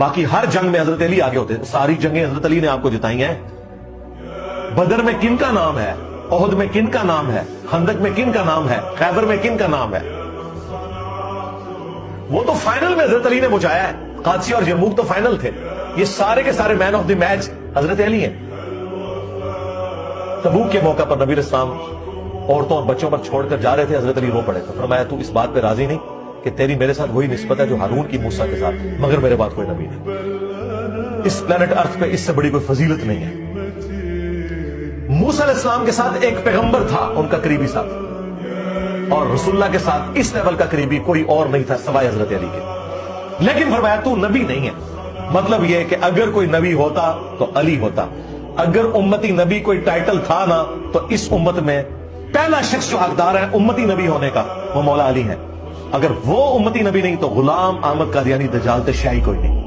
باقی ہر جنگ میں حضرت علی آگے ہوتے، ساری جنگیں حضرت علی نے آپ کو جتائی ہیں۔ بدر میں کن کا نام ہے، احد میں کن کا نام ہے، خندق میں کن کا نام ہے، خیبر میں کن کا نام ہے؟ وہ تو فائنل میں حضرت علی نے پہنچایا ہے۔ قادسیہ اور یرموک تو فائنل تھے، یہ سارے کے سارے مین آف دی میچ حضرت علی ہیں۔ تبوک کے موقع پر نبی اسلام عورتوں اور بچوں پر چھوڑ کر جا رہے تھے، حضرت علی رو پڑے تھے، فرمایا تو اس بات پہ راضی نہیں کہ تیری میرے ساتھ وہی نسبت ہے جو ہارون کی موسیٰ کے ساتھ، مگر میرے بعد کوئی نبی نہیں، اس پلانٹ ارتھ پہ اس سے بڑی کوئی فضیلت نہیں ہے۔ موسیٰ علیہ السلام کے ساتھ ایک پیغمبر تھا، ان کا قریبی ساتھ، اور رسول اللہ کے ساتھ اس لیول کا قریبی کوئی اور نہیں تھا سوائے حضرت علی کے، لیکن فرمایا تو نبی نہیں ہے۔ مطلب یہ کہ اگر کوئی نبی ہوتا تو علی ہوتا، اگر امتی نبی کوئی ٹائٹل تھا نا تو اس امت میں پہلا شخص جو حقدار ہے امتی نبی ہونے کا وہ مولا علی ہے، اگر وہ امتی نبی نہیں تو غلام احمد قادیانی دجال تے شیعی کوئی نہیں۔